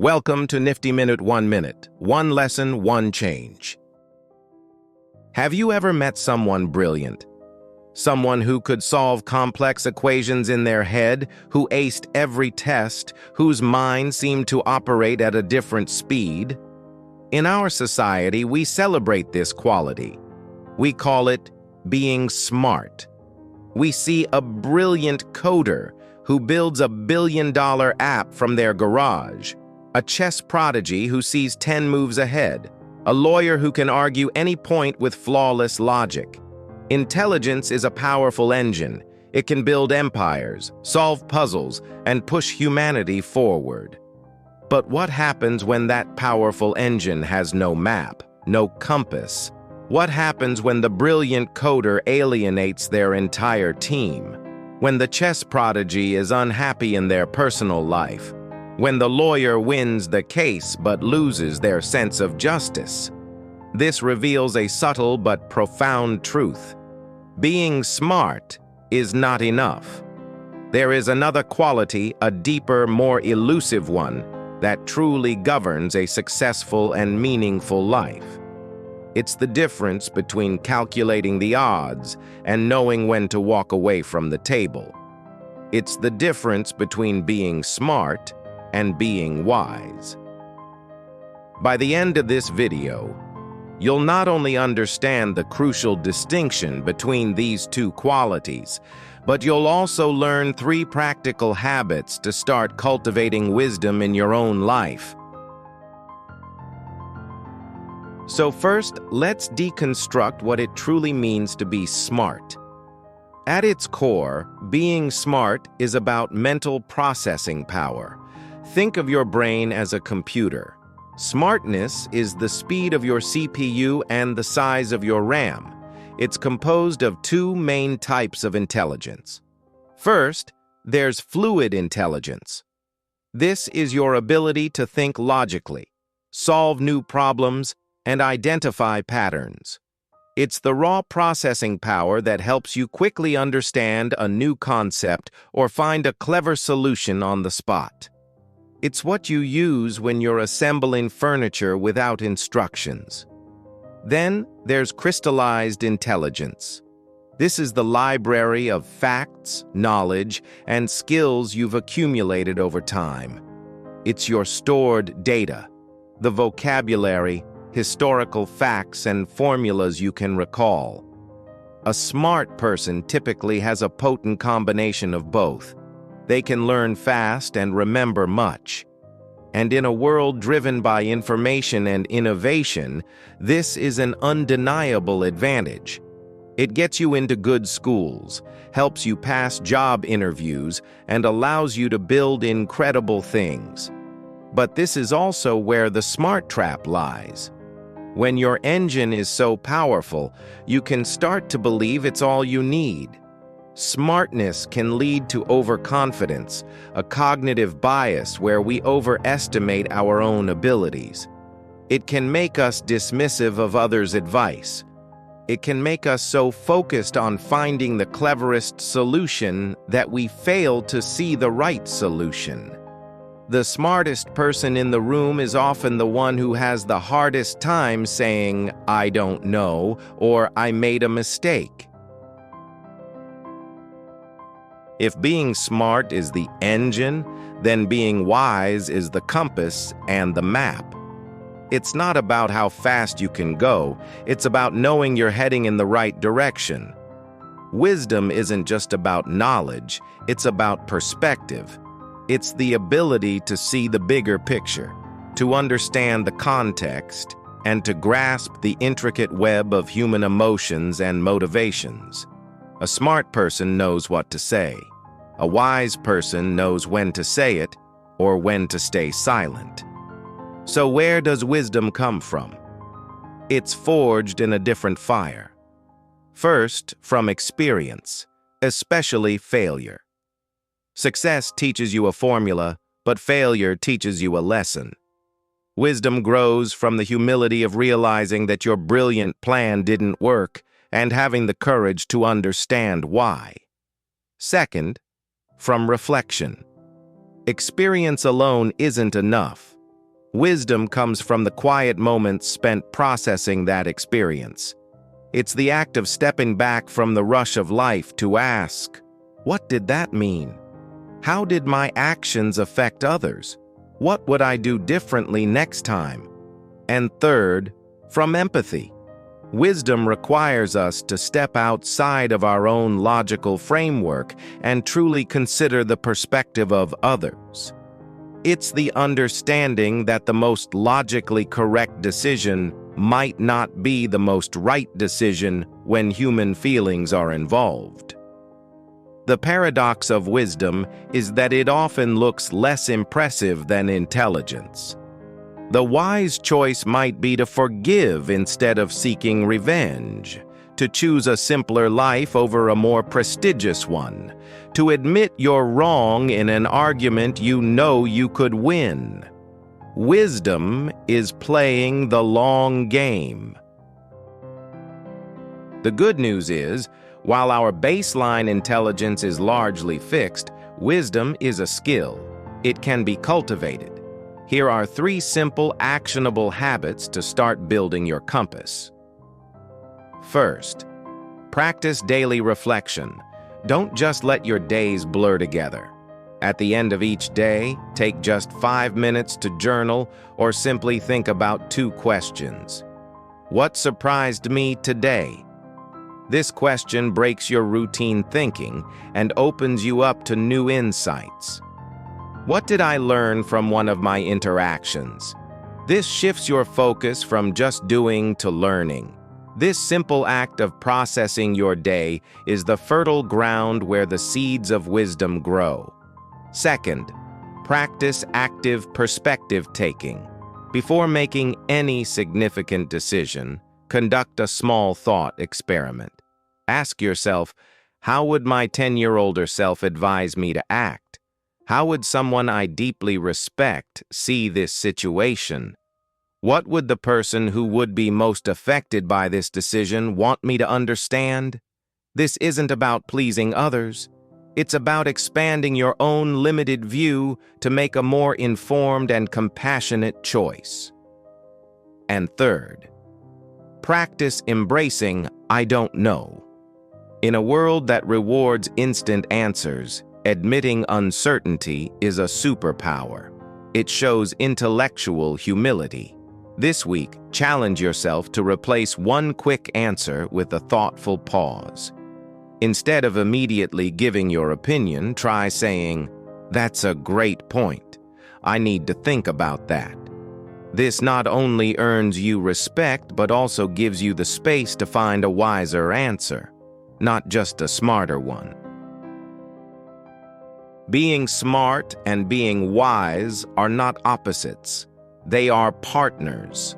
Welcome to NiftyMinute 1 Minute. One lesson, one change. Have you ever met someone brilliant? Someone who could solve complex equations in their head, who aced every test, whose mind seemed to operate at a different speed? In our society, we celebrate this quality. We call it being smart. We see a brilliant coder who builds a billion-dollar app from their garage, a chess prodigy who sees 10 moves ahead, a lawyer who can argue any point with flawless logic. Intelligence is a powerful engine. It can build empires, solve puzzles, and push humanity forward. But what happens when that powerful engine has no map, no compass? What happens when the brilliant coder alienates their entire team? When the chess prodigy is unhappy in their personal life? When the lawyer wins the case but loses their sense of justice? This reveals a subtle but profound truth. Being smart is not enough. There is another quality, a deeper, more elusive one, that truly governs a successful and meaningful life. It's the difference between calculating the odds and knowing when to walk away from the table. It's the difference between being smart and being wise. By the end of this video, you'll not only understand the crucial distinction between these two qualities, but you'll also learn 3 practical habits to start cultivating wisdom in your own life. So first, let's deconstruct what it truly means to be smart. At its core, being smart is about mental processing power. Think of your brain as a computer. Smartness is the speed of your CPU and the size of your RAM. It's composed of 2 main types of intelligence. First, there's fluid intelligence. This is your ability to think logically, solve new problems, and identify patterns. It's the raw processing power that helps you quickly understand a new concept or find a clever solution on the spot. It's what you use when you're assembling furniture without instructions. Then there's crystallized intelligence. This is the library of facts, knowledge, and skills you've accumulated over time. It's your stored data, the vocabulary, historical facts, and formulas you can recall. A smart person typically has a potent combination of both. They can learn fast and remember much. And in a world driven by information and innovation, this is an undeniable advantage. It gets you into good schools, helps you pass job interviews, and allows you to build incredible things. But this is also where the smart trap lies. When your engine is so powerful, you can start to believe it's all you need. Smartness can lead to overconfidence, a cognitive bias where we overestimate our own abilities. It can make us dismissive of others' advice. It can make us so focused on finding the cleverest solution that we fail to see the right solution. The smartest person in the room is often the one who has the hardest time saying, "I don't know," or "I made a mistake." If being smart is the engine, then being wise is the compass and the map. It's not about how fast you can go, it's about knowing you're heading in the right direction. Wisdom isn't just about knowledge, it's about perspective. It's the ability to see the bigger picture, to understand the context, and to grasp the intricate web of human emotions and motivations. A smart person knows what to say. A wise person knows when to say it or when to stay silent. So where does wisdom come from? It's forged in a different fire. First, from experience, especially failure. Success teaches you a formula, but failure teaches you a lesson. Wisdom grows from the humility of realizing that your brilliant plan didn't work and having the courage to understand why. Second, from reflection. Experience alone isn't enough. Wisdom comes from the quiet moments spent processing that experience. It's the act of stepping back from the rush of life to ask, what did that mean? How did my actions affect others? What would I do differently next time? And third, from empathy. Wisdom requires us to step outside of our own logical framework and truly consider the perspective of others. It's the understanding that the most logically correct decision might not be the most right decision when human feelings are involved. The paradox of wisdom is that it often looks less impressive than intelligence. The wise choice might be to forgive instead of seeking revenge, to choose a simpler life over a more prestigious one, to admit you're wrong in an argument you know you could win. Wisdom is playing the long game. The good news is, while our baseline intelligence is largely fixed, wisdom is a skill. It can be cultivated. Here are 3 simple, actionable habits to start building your compass. First, practice daily reflection. Don't just let your days blur together. At the end of each day, take just 5 minutes to journal or simply think about 2 questions. What surprised me today? This question breaks your routine thinking and opens you up to new insights. What did I learn from one of my interactions? This shifts your focus from just doing to learning. This simple act of processing your day is the fertile ground where the seeds of wisdom grow. Second, practice active perspective-taking. Before making any significant decision, conduct a small thought experiment. Ask yourself, how would my 10-year-older self advise me to act? How would someone I deeply respect see this situation? What would the person who would be most affected by this decision want me to understand? This isn't about pleasing others. It's about expanding your own limited view to make a more informed and compassionate choice. And third, practice embracing I don't know. In a world that rewards instant answers, admitting uncertainty is a superpower. It shows intellectual humility. This week, challenge yourself to replace one quick answer with a thoughtful pause. Instead of immediately giving your opinion, try saying, "That's a great point. I need to think about that." This not only earns you respect, but also gives you the space to find a wiser answer, not just a smarter one. Being smart and being wise are not opposites. They are partners.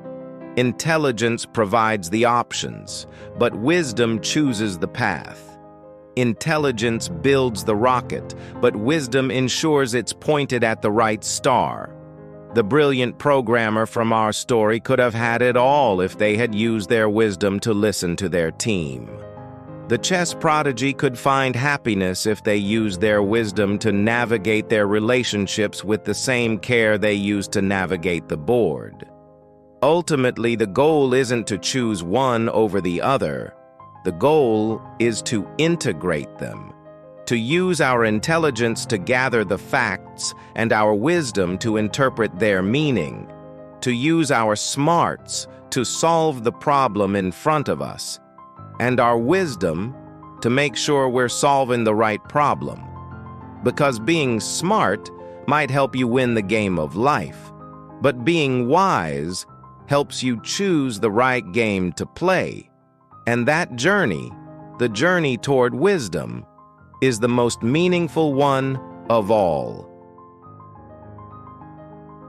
Intelligence provides the options, but wisdom chooses the path. Intelligence builds the rocket, but wisdom ensures it's pointed at the right star. The brilliant programmer from our story could have had it all if they had used their wisdom to listen to their team. The chess prodigy could find happiness if they used their wisdom to navigate their relationships with the same care they used to navigate the board. Ultimately, the goal isn't to choose one over the other. The goal is to integrate them, to use our intelligence to gather the facts and our wisdom to interpret their meaning, to use our smarts to solve the problem in front of us, and our wisdom to make sure we're solving the right problem. Because being smart might help you win the game of life, but being wise helps you choose the right game to play. And that journey, the journey toward wisdom, is the most meaningful one of all.